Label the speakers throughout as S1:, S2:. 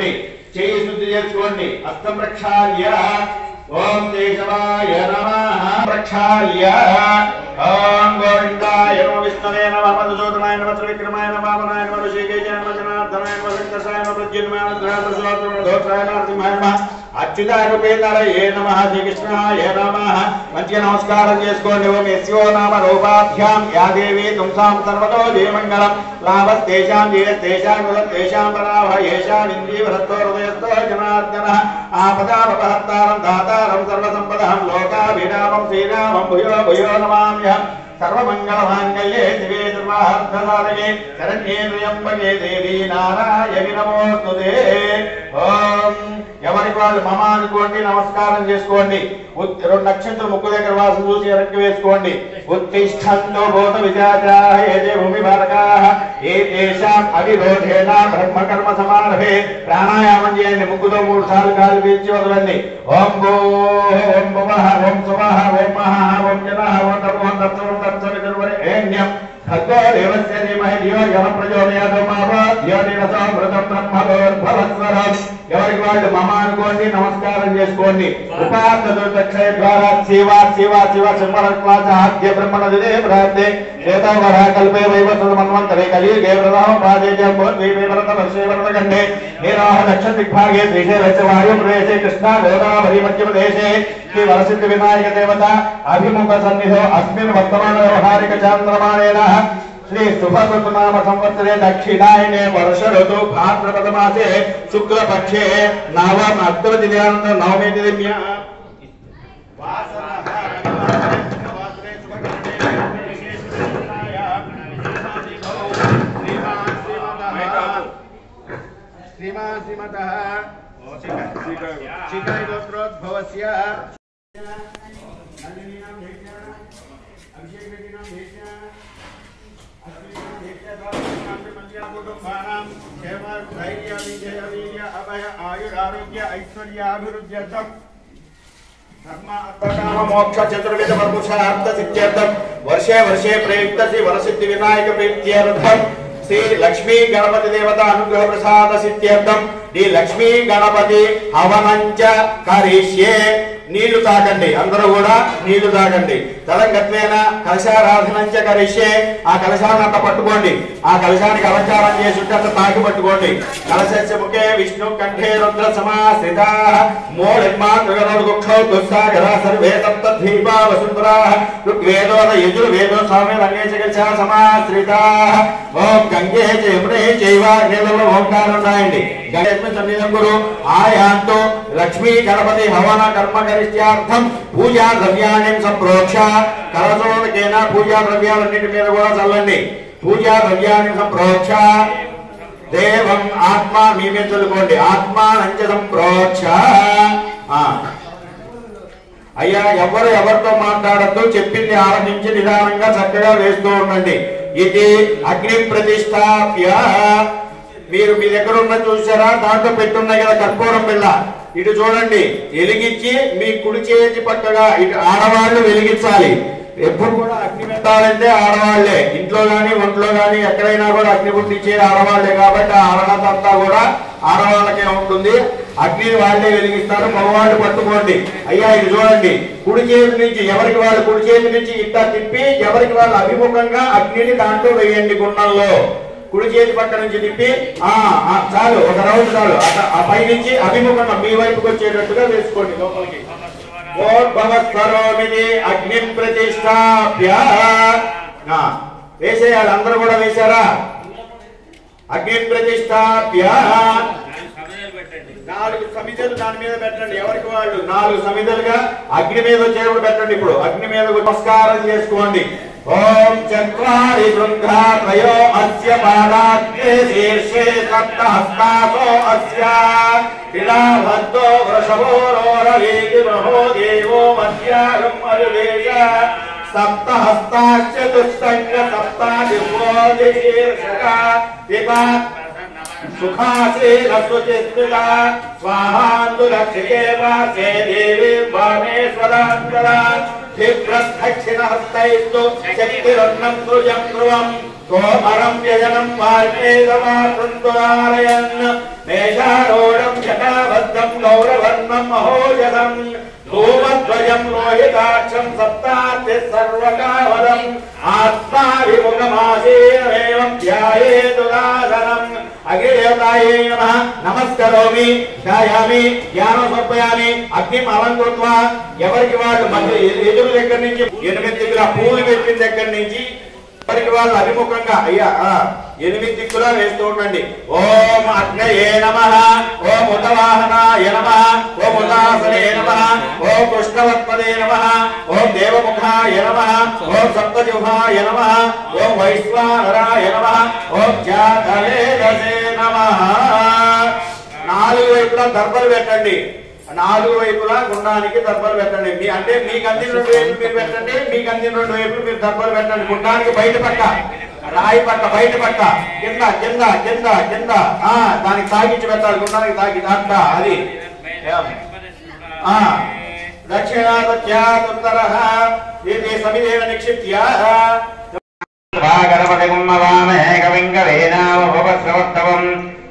S1: చేసుకోండి, చేయి శుద్ధి చేసుకోండి. హస్తం ప్రక్షాళ్య ఓం కేశవాయ నమః ప్రక్షాళ్య ఓం గోవిందాయ నమః విష్ణవే నమః మధుసూదనాయ నమః త్రివిక్రమాయ నమః వామనాయ నమః ఋషికేశాయ నమః జనార్దనాయ నమః సంకర్షాయ నమః ప్రద్యుమ్నాయ నమః ధృతరాష్ట్రాయ ధోత్రాయ నరసింహాయ నమః అచ్యుతాయ నమః శ్రీకృష్ణాయ నమః. మంచిగా నమస్కారం చేసుకోండి. ఓం యస్యో నామ రూపాభ్యాం యా దేవీ తుంసాం సర్వతో జయమంగళం లాభస్తేషాం జయస్తేషాం కులస్తేషాం పరాభ యేషాం ఇంద్రీవరస్తో హృదయస్థో జనార్దనః ఆపదాపహర్తారం దాతారం సర్వసంపదః లోకాభిరామం శ్రీరామం భూయో భూయో నమామ్యహం. సర్వమంగళమాంగళ్యే శివే సర్వార్థసాధకే శరణ్యే త్ర్యంబకే దేవీ నారాయణి నమోస్తుతే. ఓం ఎవరికి వాళ్ళు మమ అనుకోండి, నమస్కారం చేసుకోండి. 2 నక్షత్రం ముక్కు దగ్గర వాసం చూసి వెనక్కి వేసుకోండి. ఉత్తిష్టంతో భూత విజాతాః ఏతే భూమి భారకాః ఏతేషాం అవిరోధేన బ్రహ్మకర్మ సమారభే. ప్రాణాయామం చేయండి. ముక్కుతో 3 సార్లు గాలి పీల్చి వదలండి. ఓం భూః ఓం భువః ఓం సువః ఓం మహః ఓం జనః ఓం తపః ఓం తత్సవం తత్సవితుర్వరేణ్యం భర్గో దేవస్య ధీమహి ధియో యః ప్రచోదయాత్ మా ధియోతిరసో మృతం బ్రహ్మభోర్భవస్వరం. ఎవరికి వాళ్ళు మమ అనుకోండి, నమస్కారం చేసుకోండి. ఉపాత్తక్షయ ద్వారా శివా శివా శివ సింహరత్వాచాద్య బ్రహ్మణదిదే ప్రాప్తే శ్వేతవర కల్పే వైవస్వత మన్వంతరే కలియుగే ప్రధాన పాదేజంభోద్వీపేవరత వర్షేవరతఖండే నీరాహ దక్షిణ దిగ్భాగే శ్రీశైలస్య వాయుం ప్రదేశే కృష్ణా గోదావరి మధ్యప్రదేశే శ్రీ వరసిద్ధి వినాయక దేవత అభిముఖ సన్నిధో అస్మిన్ వర్తమాన వ్యవహారిక చాంద్రమాణేన శ్రీ శుభనామ సంవత్సరే దక్షిణాయనే వర్ష ఋతు భాద్రపద మాసే శుక్లపక్షే నవమ అక్టోబర్ నవమి తిథి శ్రీమాన్ శ్రీమతః శిఖాయ గోత్రోద్భవస్య ఆయురారోగ్య ఐశ్వర్యాభివృద్ధ్యర్థం మోక్ష చతుర్విధ పరపురుషార్థ సిద్ధ్యర్థం వర్షే వర్షే ప్రయుక్త శ్రీ వరసిద్ధి వినాయక ప్రీత్యర్థం శ్రీ లక్ష్మీ గణపతి దేవత అనుగ్రహ ప్రసాద సిద్ధ్యర్థం శ్రీ లక్ష్మీ గణపతి హవనంచ కరిష్యే. నీళ్లు తాగండి, అందరూ కూడా నీళ్లు తాగండి. తదంగత్వేన కలశారాధనంచ కరిష్యే. ఆ కలశాన్ని అంత పట్టుకోండి. ఆ కలశానికి అలంకారం చేసి ఉంటే అంత తాకి పట్టుకోండి. కలశస్య ముఖే విష్ణు కంఠే రుద్ర సమాశ్రితాః మూఢిర్మా త్రిగణోర్గుక్షౌ దుస్సాగరా సర్వే సప్తద్వీపా వసుంధరాః ఋగ్వేదోద యజుర్వేదో సామే రంగే చ కలశా సమాశ్రితాః. ఓం గంగే చ యమునే చైవ నీళ్ళలో ఓంకారం రాయండి. గణేశ్వర సన్నిధం గురు ఆయాంతో లక్ష్మీ గణపతి హవన కర్మ గరిష్ఠ్యార్థం పూజా ద్రవ్యాన్ని సంప్రోక్ష. కలశోదకేన పూజా ద్రవ్యాలన్నిటి మీద కూడా చల్లండి. పూజా ద్రవ్యాన్ని సంప్రోక్ష దేవం ఆత్మ మీ మీద చల్లుకోండి. ఆత్మానంచ సంప్రోక్ష. అయ్యా ఎవరు ఎవరితో మాట్లాడద్దు, చెప్పింది ఆరంభించి నిదానంగా చక్కగా వేస్తూ ఉండండి. ఇది అగ్ని ప్రతిష్టాప్య. మీరు మీ దగ్గర ఉన్న చూసారా, దాంట్లో పెట్టున్నాయి కదా కర్పూరం బిళ్ళ. ఇటు చూడండి, వెలిగించి మీ కుడి చేతి పక్కగా ఇటు ఆడవాళ్ళు వెలిగించాలి. ఎప్పుడు కూడా అగ్ని పెట్టాలంటే ఆడవాళ్లే. ఇంట్లో గాని ఒంట్లో గాని ఎక్కడైనా కూడా అగ్ని పుట్టించే ఆడవాళ్లే. కాబట్టి ఆ అర్హత అంతా కూడా ఆడవాళ్ళకే ఉంటుంది. అగ్నిని వాళ్ళే వెలిగిస్తారు. మగవాళ్ళు పట్టుకోండి. అయ్యా ఇది చూడండి, కుడి చేతి నుంచి ఎవరికి వాళ్ళు కుడి చేతి నుంచి ఇట్లా తిప్పి ఎవరికి వాళ్ళు అభిముఖంగా అగ్నిని దాంట్లో వేయండి. గుండంలో కుడి చేతి పక్క నుంచి తిప్పి చాలు, ఒక రౌండ్ చాలు. ఆ పై నుంచి అభిముఖంగా మీ వైపుకి వచ్చేటట్టుగా వేసుకోండి లోపలికి. అగ్ని ప్రతిష్టాప్య. వేసేయాలి, అందరూ కూడా వేశారా? అగ్ని ప్రతిష్టాప్య. 4 సమిధులు దాని మీద పెట్టండి. ఎవరికి వాళ్ళు 4 సమిధులుగా అగ్ని మీద చేరుడు పెట్టండి. ఇప్పుడు అగ్ని మీద నమస్కారం చేసుకోండి. ఓం చక్రారి బృందాత్రయో అస్య పాదాగ్రే శీర్షే సప్తహస్తాసో అస్య విలాభద్దో వృషభోరోరవీతి మహో దేవో మధ్యాగం అరువేశ సప్తహస్తాస్య దుస్సంగ సప్తాదివోది శీర్షక విపాత్ సుఖాసేన సుచిత్రితా స్వాహాందురక్షికే వాసే దేవి వామేశ్వరాంతరా క్షిప్రదక్షిణహస్తైస్తు శక్తిరన్నం ధ్రుజం ధ్రువం సోమరం వ్యజనం వాల్మేదమాతంతురారయన్ మేషారూఢ गौरवर्णं महोजसं धूमद्वयं लोहिताक्षं सप्तार्थे सर्वकावदम् आत्माभिमुखमासीनमेवं ध्यायेतुदासनम् अग्निदेवतायै नमः नमस्करोमि ध्यायामि ध्यानं समर्पयामि అగ్నిం అలంకృత్వా ఎవరికి వాళ్ళు మధ్య ఎదురు దగ్గర నుంచి 8 దిక్కుల పూలు పెట్టిన దగ్గర నుంచి ఎవరికి వాళ్ళు అభిముఖంగా అయ్యా 8 దిక్కులా వేస్తూ ఉండండి. ఓం అగ్నయే నమః, ఓం ఉతవాహనాయ నమః, ఓం ఉదాసనే నమః, ఓం కృష్ణవత్పదే నమః, ఓం దేవముఖాయ నమః, ఓం సప్తజిహ్వాయ నమః, ఓం వైశ్వానరాయ నమః, ఓం జాతవేదసే నమః. 4 వైపులా దర్భలు పెట్టండి. 4 వైపులా గుండానికి దర్భలు పెట్టండి. అంటే మీకు అందిన 2 వైపులు మీరు పెట్టండి, మీకు అందిన 2 వైపులు మీరు దర్భలు పెట్టండి. గుండానికి బయట పక్క, రాయి పక్క, బయట పక్క, కింద కింద కింద కింద దానికి తాగించి పెట్టాలి. గుండానికి తాగి దాంట అది దక్షిణాదత్యాదుత్తరః ఇది సమిదేన నిక్షిప్య గణపతి గుమ్మవామహే కవిం కవీనామభవస్రవత్తవం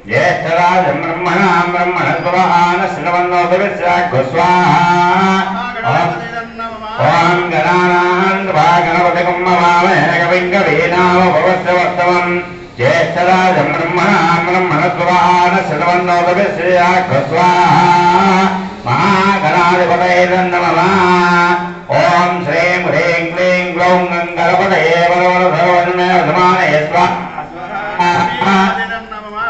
S1: జ్యేష్ఠరాజం బ్రహ్మణాం బ్రహ్మణస్వహాన శ్రవన్నోదవిశ్వాహస్వాహా ఓం గణానాం గణపతి గుమ్మవామహే కవిం కవీనామభవస్రవత్తవం జ్యేష్ఠరాజం బ్రహ్మణాం బ్రహ్మణస్వహాన శ్రవన్నోదవిశ్వాహస్వాహా మహాగణాధిపతయే నమః. ఓం శ్రీం హ్రీం క్లీం గ్లౌం గణపతయే వరవరధరవన్మే స్వాహా.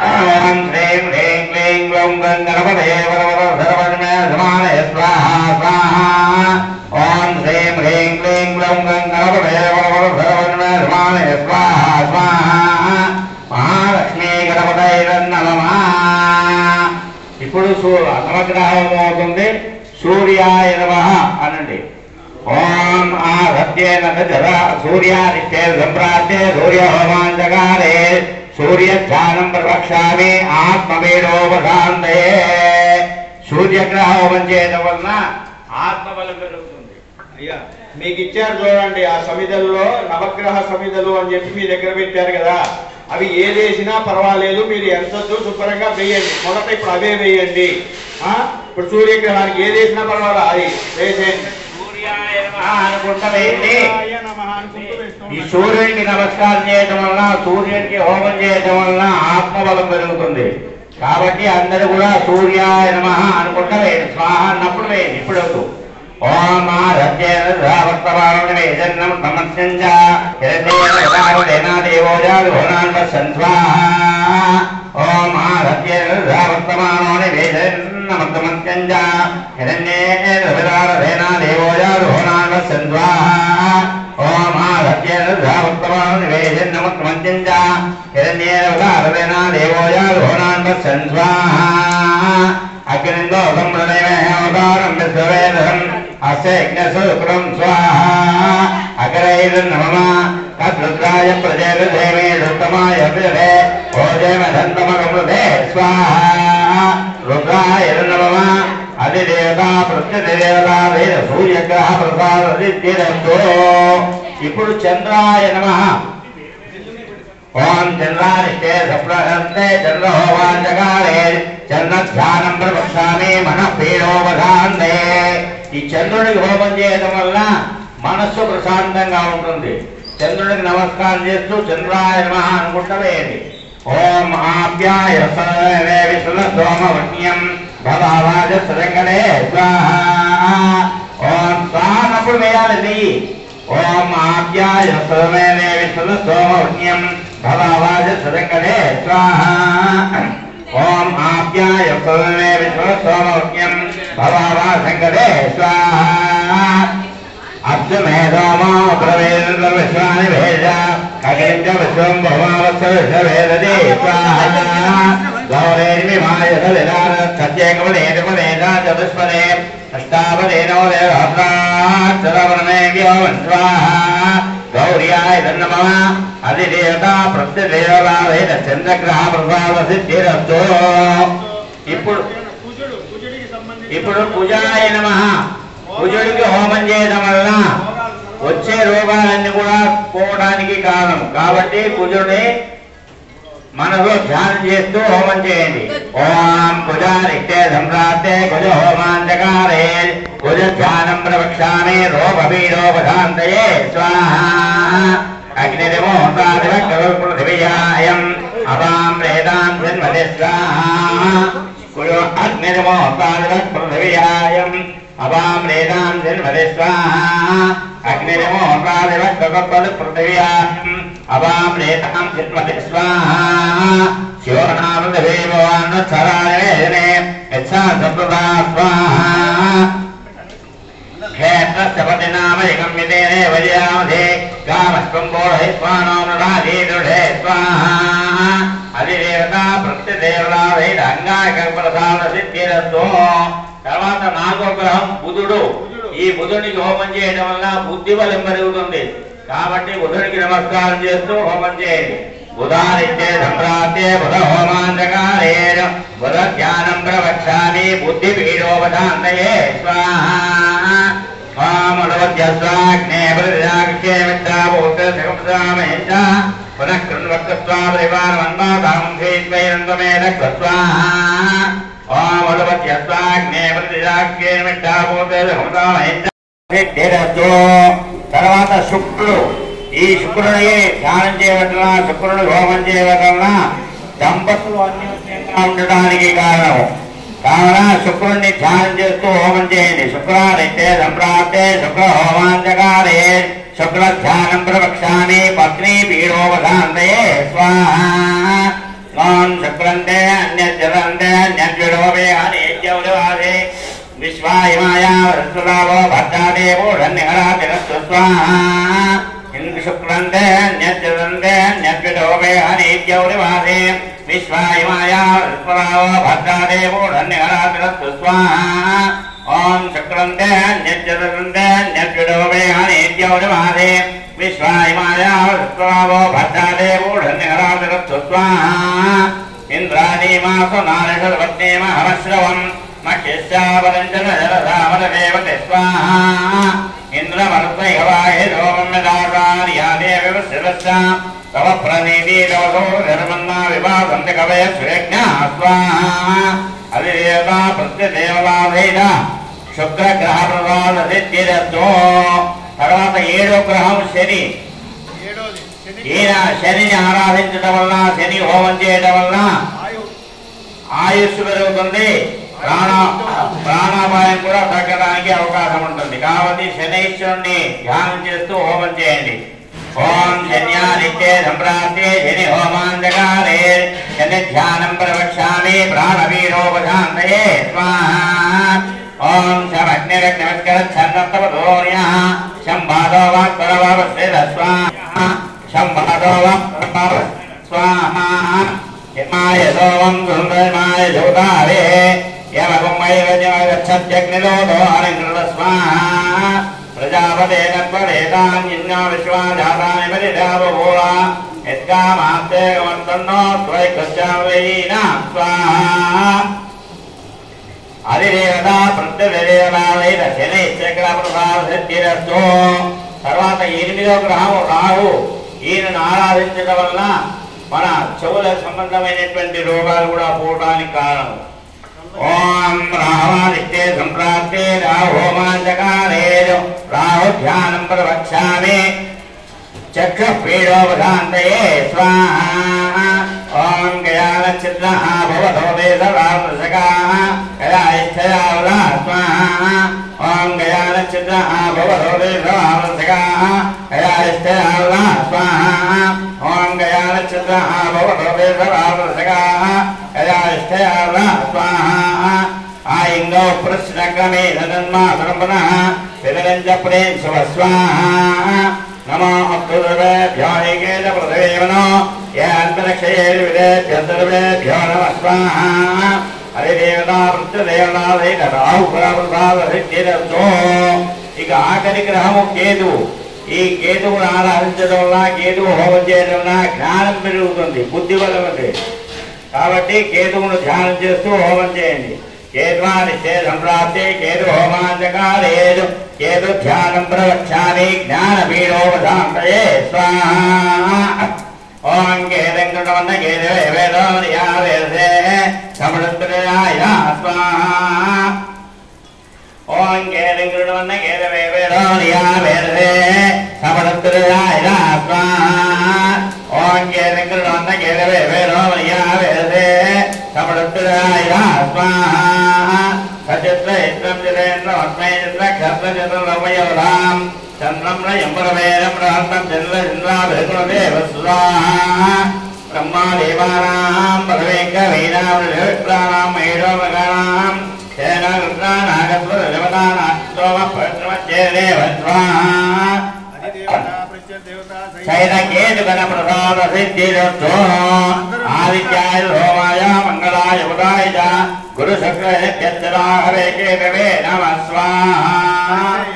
S1: ఓం శ్రీం హ్రీం క్లీం గ్లౌం గణపతయే వరవరధరవన్మే స్వాహా స్వాహా. ఓం శ్రీం హ్రీం క్లీం గ్లౌం గణపతయే వరవరధరవన్మే స్వాహా స్వాహా. మహాలక్ష్మీ గణపతయే నమః. ఇప్పుడు నవగ్రహం అవుతుంది. సూర్యాయ నమః అనండి. ఓం ఆరత్యేన జర సూర్యాదిత్యే సంప్రాప్తే సూర్యహోమాంజగారే సూర్యధ్యానం ప్రవక్ష్యామి ఆత్మవేదోపశాంతయే. సూర్యగ్రహ హోమం చేయడం వలన ఆత్మబలం పెరుగుతుంది. అయ్యా మీకు ఇచ్చారు చూడండి, ఆ సమిధల్లో నవగ్రహ సమిధలు అని చెప్పి మీ దగ్గర పెట్టారు కదా, అవి ఏదేసినా పర్వాలేదు, మీరు ఎంత శుభ్రంగా వేయండి. మొదట ఇప్పుడు అవే వేయండి. ఇప్పుడు సూర్యగ్రహానికి ఏదేసినా పర్వాలేదు, అది వేసేయండి. అనుకుంటా వేయండి. ఈ సూర్యుడికి నమస్కారం చేయడం వలన, సూర్యుడికి హోమం చేయడం వలన ఆత్మబలం పెరుగుతుంది. కాబట్టి అందరూ కూడా సూర్యాయ నమః అనుకుంటా వేయండి. స్వాహ అన్నప్పుడు వేయండి. ఇప్పుడు ఓం ఆరత్యేనం సమస్యంజ ఓం ఆరత్యేవర్తమానోని వేదన్నమస్యంజ హిరణ్యేనాదేవోజారోనాన్వసన్వా. ఓం ఆరత్యేవర్తమానోని వేదన్నమస్యంజ హిరణ్యేనాదేవోజారోనాన్వసన్వా. అగ్నిందో సంప్రదయమేవతారం విశ్వవేదం అస్యజ్ఞసుకృం స్వాహా. అగ్రైర్నమః తద్రుద్రాయ ప్రజేర్దేవే రుత్తమాయ విదే ఓజేమధంతమగమృతే స్వాహా. రుద్రాయర్నమః అధిదేవతా ప్రత్యధిదేవతా వేద సూర్యగ్రహ ప్రసాదసిద్ధిరస్తో. ఇప్పుడు చంద్రాయ నమః. ఓం చంద్రానిష్టే సప్రహంతే చంద్రహోమాంజగారే చంద్రధ్యానం ప్రవక్ష్యామి మనఃపీడోపశాంతే. ఈ చంద్రుడికి హోమం చేయడం వల్ల మనస్సు ప్రశాంతంగా ఉంటుంది. చంద్రుడికి నమస్కారం చేస్తూ చంద్రాయ నమః అనుకుంటా వేయండి. ఓం ఆప్యాయ విశ్వసోమవన్యం భవావాజ సరంగడే స్వాహా. ఓం స్వాహప్పుడు వేయాలి నెయ్యి. ఓం ఆప్యాయ విశ్వసోమవన్యం భవావాజ సరంగడే స్వాహా. ఓం ఆప్యాయ విశ్వసోమవన్యం భవావాసంగడే స్వాహా. అర్జుమేధోమో ప్రవేద విశ్వాని వేద అగ్నించ విశ్వం భవావత్స విశ్వవేదదే స్వాహా. గౌరేర్మి మాయసలిదాన సత్యేకమనేకమనేక చతుష్పదే అష్టాపదేనో దేవహస్రాక్షరవర్ణే వ్యోమన్ స్వాహా. గౌర్యాయ నమః అధిదేవతా ప్రత్యదేవతా వేద చంద్రగ్రహ ప్రసాదసిద్ధిరస్తో. ఇప్పుడు కుజాయ నమః. కుజుడికి హోమం చేయడం వలన వచ్చే రోగాలన్నీ కూడా పోవడానికి కారణం. కాబట్టి కుజుడిని
S2: మనసు ధ్యానం చేస్తూ హోమం చేయండి. ఓం కుజారిష్టే సంప్రాప్తే కుజ హోమాంతకారే కుజ ధ్యానం ప్రవక్ష్యామి రోపీడోపశాంతయే స్వాహా. అగ్నిదేవో పృథివ్యాయం అపాం ప్రేతాం జన్మదే స్వాహా. కుజో అగ్నిదేవో పృథివ్యాయం అపాం ప్రేతాం జన్మదే స్వాహా. అగ్నిదేవో పృథివ్యాయం అపాం ప్రేతాం జన్మదే స్వాహా. శివనామదేవాన్వత్సరాయనే యచ్చా సప్రదా స్వాహా. क्षेत्रस्य नाम एकम्यतेने वज्यामधे कामस्पम्बोधे स्वानोमृढाधे दृढे स्वाहा. अधिदेवता प्रत्यदेवता అంగాకల్పసాద సిద్ధిరస్తో. తర్వాత నాలుగో గ్రహం బుధుడు. ఈ బుధుడికి హోమం చేయడం వల్ల బుద్ధి బలం పెరుగుతుంది. కాబట్టి బుధుడికి నమస్కారం చేస్తూ హోమం చేయండి. బుధాదిత్యే సంప్రాప్తే బుధ హోమాంతకారే బుధ ధ్యానం ప్రవక్ష్యామి బుద్ధి పీడోపశాంతయే స్వాహా. ఓమనవద్యస్వాగ్నే ప్రతిజాక్షే మిత్రాభూతమేష పునః కృన్వక్తస్వామరివారమన్మాతాంసేత్వైరంతమేధస్వాహా. ఓమనవద్యస్వాగ్నే ప్రతిజాక్షే మిత్రాభూతమేష. తర్వాత శుక్రుడు. ఈ శుక్రుడిని ధ్యానం చేయవలన శుక్రుడు హోమం చేయవలన దంపతులు అన్యోన్యంగా ఉండడానికి కారణం. కావున శుక్రుడిని ధ్యానం చేస్తూ హోమం చేయండి. శుక్రాదిత్యే సంప్రాప్తే శుక్ర హోమాంతకారే శుక్ర ధ్యానం ప్రవక్ష్యామి పత్ని పీడోపశాంతయే స్వాహా. ఓం శుక్రంతే అన్యజలంతే అన్యద్విడోపే అనేజ్యౌరవాసే విశ్వాయమాయా వృత్తులాభో భర్తాదేవో ధన్యహరాతిరస్తు స్వాహా. శుక్రంతే అన్యజలంతే అన్యద్విడోపే అనేజ్యౌరవాసే విశ్వాయమాయా వృత్తులాభో భర్తాదేవో ధన్యహరాతిరస్తు స్వాహా. ఓం శుక్రంతే అన్యజలంతే అన్యద్విడోపే అనేజ్యౌరవాసే విశ్వాయమాయా వృత్తులాభో భర్తాదేవో ధన్యహరాతిరస్తు స్వాహా. ఇంద్రాణీమాసు నారషవత్నేమ హమశ్రవం మక్షిష్టావరంజనజలధామలదేవతే స్వాహా. ఇంద్రమరుత్వైహవాహే సోమమ్యదాకార్యాదేవశిరస్స తవ ప్రణీతీరవసో ధర్మన్నా వివాసంతి కవయ సుయజ్ఞా స్వాహా. అధిదేవతా ప్రత్యదేవతాభేద శుక్రగ్రహ ప్రసాద సిద్ధిరస్తో. తర్వాత ఏడో గ్రహం శని. ఈయన శనిని ఆరాధించడం వల్ల శని హోమం చేయడం వల్ల ఆయుస్సు పెరుగుతుంది. ప్రాణాపాయం కూడా తగ్గడానికి అవకాశం ఉంటుంది. కాబట్టి శనైశ్వరుణ్ణి ధ్యానం చేస్తూ హోమం చేయండి. ఓం శన్యాదిత్యే సంప్రాప్తే శని హోమాంతకారే శని ధ్యానం ప్రవక్ష్యామి ప్రాణవీరోపశాంతయే స్వాహా. ఓం శమగ్నిరగ్నిమస్కరఛన్నత్తవధోర్య శంభాదో వాక్పరవస్థిత స్వాహా. శంభాదో వాక్పరవ స్వాహా. హిమాయ సోమం సుందరమాయ జోతారే యమగుమైరజగచ్చగ్నిలోదో హరికృత స్వాహా. ప్రజాపతేన త్వరేతాన్యో విశ్వాజాతాని పరిధాబభూవ యత్కామాస్తే గమత్తన్నో త్వైకృత్యావైనా స్వాహా. అధిదేవతా ప్రత్యదేవతావైన శనైశ్చక్ర ప్రసాద సిద్ధిరస్తో. తర్వాత ఎనిమిదో గ్రహం రాహు. ఈయనను ఆరాధించడం వల్ల మన చెవుల సంబంధమైనటువంటి రోగాలు కూడా పోవడానికి కారణం. ఓం రాహవాదిత్యే సంప్రాప్తే రాహోమాంతకారే రాహు ధ్యానం ప్రవక్ష్యామి చక్షుపీడోపశాంతయే స్వాహా. ఓం గయానచిత్ర భవతో దేశరామృషకా గయాయిష్ఠయావలా స్వాహా. ఓం గయానచిత్ర భవతో దేశరామృషకా గయాయిష్ఠయావలా స్వాహా. ఓం గయానచిత్ర భవతో దేశరామృషకా గయాయిష్ఠయావలా స్వాహా. ఆయింగో ప్రశ్నక్రమే తన్మాతరం పునః పితరంచ ప్రేం శుభ స్వాహా. నమో అప్రుదేభ్యో ఏకేన పృథివీవనో యాంతరిక్షేర్విదేభ్యో నమః స్వాహా. హరిదేవతా ప్రత్యదేవతాదైన రాహుప్రసాద సిద్ధిరస్తో. ఇక ఆఖరి గ్రహము కేతువు. ఈ కేతువును ఆరాధించడం వల్ల కేతువు హోమం చేయడం వల్ల జ్ఞానం పెరుగుతుంది, బుద్ధి బలమది. కాబట్టి కేతువును ధ్యానం చేస్తూ హోమం చేయండి. కేతువాదిత్యే సంప్రాప్తే కేతు హోమాంతకారే కేతు ధ్యానం ప్రవక్ష్యామి జ్ఞానపీడోపశాంతయే స్వాహా. ఓం కేదంకృతమన్న కేదే వేదో యా వేదే సమృద్ధయాయ స్వాహా ఓం కేదంకృతమన్న కేదే వేదో యా వేదే సమృద్ధయాయ స్వాహా ఓం కేదంకృతమన్న కేదే వేదో యా వేదే సమృద్ధయాయ స్వాహా సచిత్ర ఇత్రం జితేంద్రం అస్మై చిత్ర క్షత్ర చతుర్వమయోరాం చంద్రం రయంబరవేరం రాంతం చంద్రచంద్రాభికులదేవ సుధాః బ్రహ్మాదేవానాం పరమేకవైనాం విప్రాణాం మహిళోమగానాం తేన రుద్రానాగత్వదేవతానాం పవిత్రమచ్చేదేవ స్వాహా శైలకేతుగణ ప్రసాద సిద్ధిరస్తో ఆదిత్యాయ సోమాయ మంగళాయ బుధాయ చ గురు శుక్రహరే కేతవే నమః స్వాహా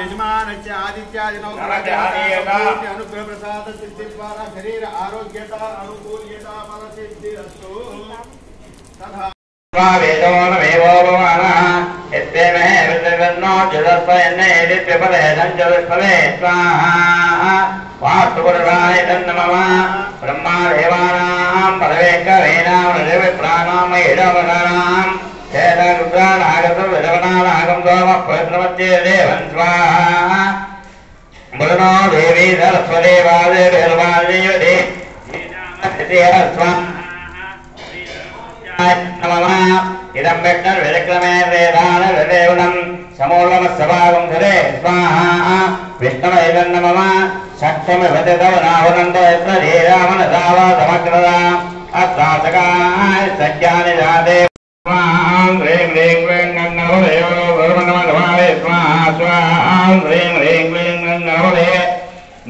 S1: యజమానస్య ఆదిత్యాదినో అనుగ్రహ ప్రసాద సిద్ధి ద్వారా శరీర ఆరోగ్యత అనుకూల్యత ఫల సిద్ధిరస్తు తథా
S2: వేదో నమేవో భవానః యత్తేమే విద్యన్నో జదస్వయన్నేది త్రిపదే సంచరుష్పదే స్వాహా వాస్తుపురుషాయ తన్నమః బ్రహ్మాదేవానాం పరమేకవైనాం విప్రాణాం మహిళోమగానాం తేన రుద్రానాగత్వదేవతానాం పవిత్రమచ్చేదేవం స్వాహా మృణో దేవీ సరస్వతి వాదేవేర్వాదేవదే స్వాహా ఇదం విష్ణు విక్రమే వేదాన విదేవునం సమూలమస్సభాగం ధరే స్వాహా విష్ణువైదన్నమమ సక్షమివ నాహునందో యత్ర ధీరామన సావా సమగ్రదా అత్రాసకాయ సజ్ఞాని జాతే స్వాహాం హ్రీం హ్రీం క్లీం గంగనవదేవో ధర్మనమధమాలే స్వాహా స్వాహాం హ్రీం హ్రీం క్లీం గంగనవదే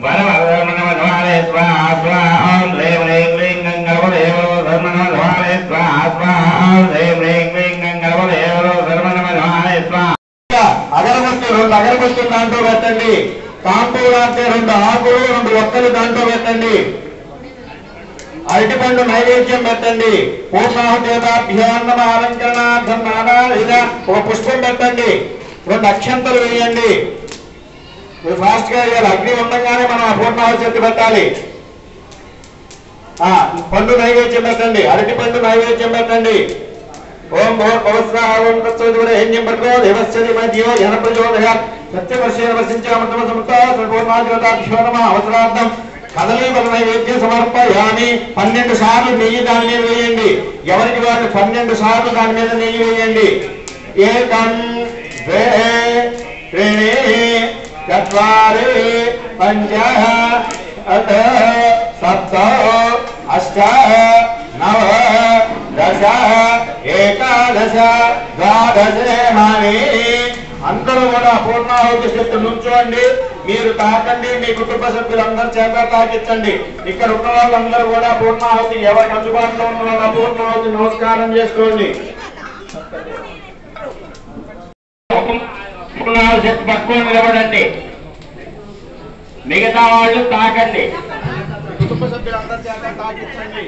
S2: వరమధర్మనమధమాలే స్వాహా స్వాహాం హ్రీం హ్రీం క్లీం గంగనవదేవో ధర్మనమధమాలే స్వాహా స్వాహాం హ్రీం హ్రీం క్లీం గంగనవదేవో ధర్మనమధమాలే స్వాహా
S1: అగరబత్తులు 2 అగరబత్తులు దాంట్లో పెట్టండి. తాంబూలాంటే 2 ఆకులు 2 ఒక్కలు దాంట్లో పెట్టండి. అరటిపండు నైవేద్యం పెట్టండి. పూర్ణాహుతేదాభ్యాన్నమ అలంకరణార్థం నానావిధ ఒక పుష్పం పెట్టండి. 2 అక్షంతలు వేయండి. మీరు ఫాస్ట్ గా వేయాలి. అగ్ని ఉండగానే మనం ఆ పూర్ణాహుతి పెట్టాలి. పండు నైవేద్యం పెట్టండి. అరటిపండు నైవేద్యం పెట్టండి. ఓం భవస్వాహం తత్సవితురేణ్యం భర్గో దేవస్య ధీమహి జన ప్రచోదయాత్ సత్యవర్షేణ వర్షించామృతమ సముత్తాభ్యో నమః అవసరార్థం కదలీఫల నైవేద్యం సమర్పయామి. 12 సార్లు నెయ్యి దాని మీద వేయండి. ఎవరికి వాళ్ళు 12 సార్లు దాని మీద నెయ్యి వేయండి. ఏకం ద్వే త్రీణి చత్వారి పంచ అత సప్త అష్ట నవ దశ ఏకాదశ ద్వాదశేమాని. అందరూ కూడా పూర్ణాహుతి శక్తి నుంచోండి. మీరు తాకండి. మీ కుటుంబ సభ్యులందరి చేత తాకించండి. ఇక్కడ ఉన్న వాళ్ళందరూ కూడా పూర్ణాహుతి ఎవరికి అందుబాటులో ఉన్న వాళ్ళ పూర్ణాహుతి నమస్కారం చేసుకోండి.
S2: పూర్ణాహుతి పట్టుకొని నిలబడండి. మిగతా వాళ్ళు తాకండి.
S1: కుటుంబ సభ్యులందరి చేత తాకించండి.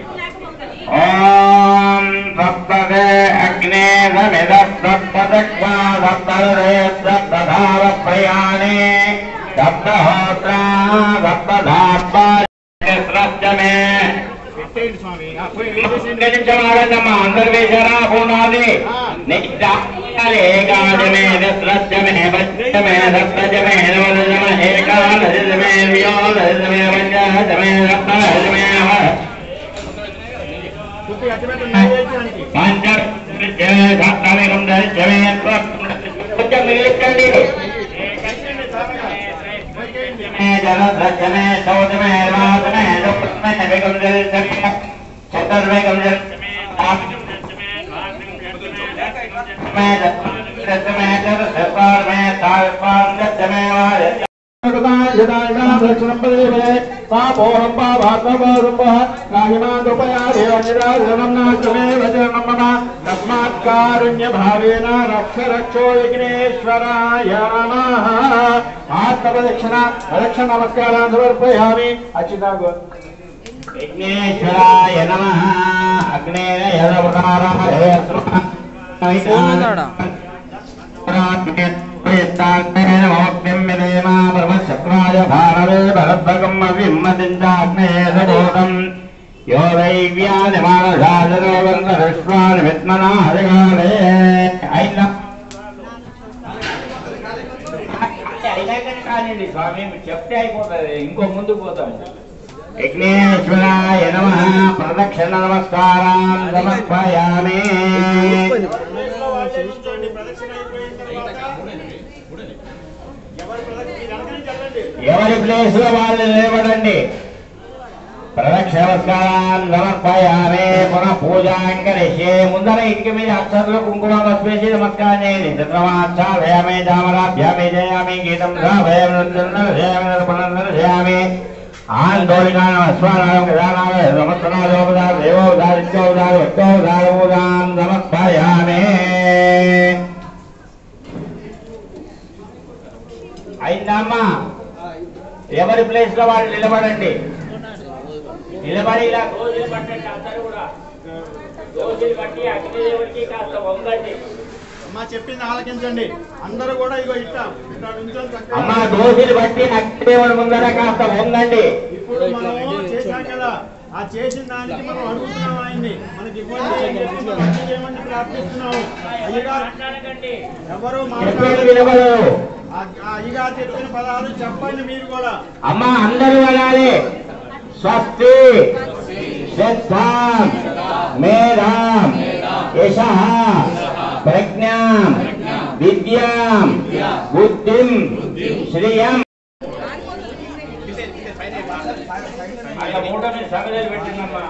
S2: ఓం సప్తదే అగ్నే సమిద సప్తదక్వా సప్తదే సప్తధార ప్రయాణే సప్తహోత్రా సప్తధాత్మే గణించమాగండమ్మా. అందరు వేశారా పూర్ణాది? ఏకాదమే దస్రమే పంచమే సప్తమే నవదశమ ఏకాదశమే వియోదశమే పంచదశమే సప్తదశమే జలధ్రజమే సౌజమే వాసమే దుఃఖమే విగంజమే చతుర్వేగం
S1: తస్మాత్కారుణ్యభావేన రక్ష రక్షో విఘ్నేశ్వరాయ నమః. ఆత్మప్రదక్షిణ ప్రదక్షిణ నమస్కారాన్ని సమర్పయామి. అచ్యుతాగో
S2: విఘ్నేశ్వరాయ నమః. అగ్నేయ యదవతారాయ यो दैव्यानि मानसाजनो वन्ददृष्ट्वानि विद्मना हरिगाले అయినా కానివ్వండి స్వామి చెప్తే అయిపోతుంది ఇంకో ముందుకు పోతాము విఘ్నేశ్వరాయ నమః ప్రదక్షిణ నమస్కారాన్ సమర్పయామి ఎవరి ప్లేస్ లో వాళ్ళు నిలబడండి ప్రదక్షిణ నమస్కారాన్ సమర్పయామి పునః పూజాంకరిష్యే ముందర ఇంటి మీద అక్షరాలు కుంకుమ పసుపేసి నమస్కారం చేయండి చంద్రమాచార్యామి చామరాభ్యామి జయామి గీతం ధ్యామి ఆందోళన అశ్వానాం గజానాం నమస్కారోపదార దేవోదారిత్యోదార భక్తోదారోదాం సమర్పయామి అయిందమ్మా ఎవరి ప్లేస్ లో వాళ్ళు నిలబడండి నిలబడి ఇలా రోజులు పట్టండి అందరూ కూడా రోజులు బట్టి అగ్నిదేవుడికి కాస్త వంగండి
S1: అమ్మా చెప్పింది ఆలకించండి అందరూ కూడా ఇగో ఇట్లా
S2: అమ్మా రోజులు బట్టి అగ్నిదేవుడి ముందర కాస్త వంగండి
S1: ఇప్పుడు మనం చేశాం కదా ఆ చేసిన దానికి మనం అడుగుతున్నాం ఆయన్ని మనకి ఇవ్వండి చేయమని ప్రార్థిస్తున్నాము అయ్యగారు ఎవరు
S2: వినబడరు
S1: అయ్యగారు చెప్పిన పదాలు చెప్పండి మీరు కూడా
S2: అమ్మా అందరూ అనాలి స్వస్తి శ్రద్ధాం మేధాం యశః ప్రజ్ఞాం విద్యాం బుద్ధిం శ్రియం అలా మూట మీద సమిధలు పెట్టిందమ్మా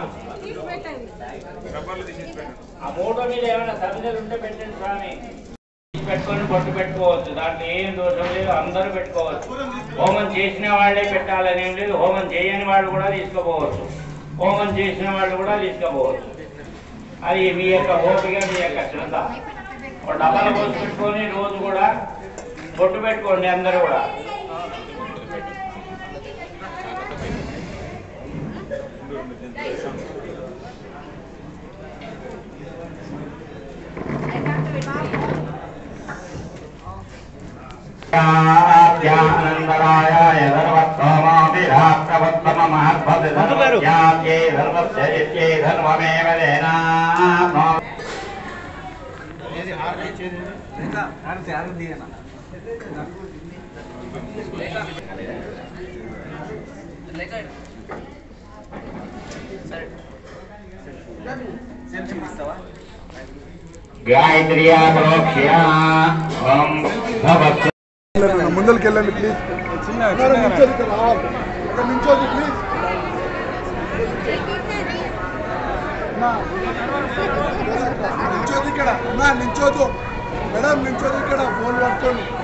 S2: ఆ మూట మీద ఏమైనా సమిధలు ఉంటే పెట్టండి స్వామి పెట్టుకొని పట్టు పెట్టుకోవచ్చు దాంట్లో ఏం దోషం లేదు అందరూ పెట్టుకోవచ్చు హోమం చేసిన వాళ్ళే పెట్టాలని ఏం లేదు హోమం చేయని వాళ్ళు కూడా తీసుకోపోవచ్చు హోమం చేసిన వాళ్ళు కూడా తీసుకోపోవచ్చు అది మీ యొక్క ఓపిక మీ యొక్క శ్రద్ధ ఒక డబ్బాలు పోసి పెట్టుకొని రోజు కూడా బొట్టు పెట్టుకోండి అందరూ కూడా ఆనందరాయ గాయత్రియా ప్రోక్ష్య ఓం భవత్
S3: ముందరికి వెళ్ళండి ప్లీజ్ నించోదు ప్లీజ్ నించోదు ఇక్కడ నించోదు మేడం నించోదు ఇక్కడ ఫోన్ పట్టుకోండి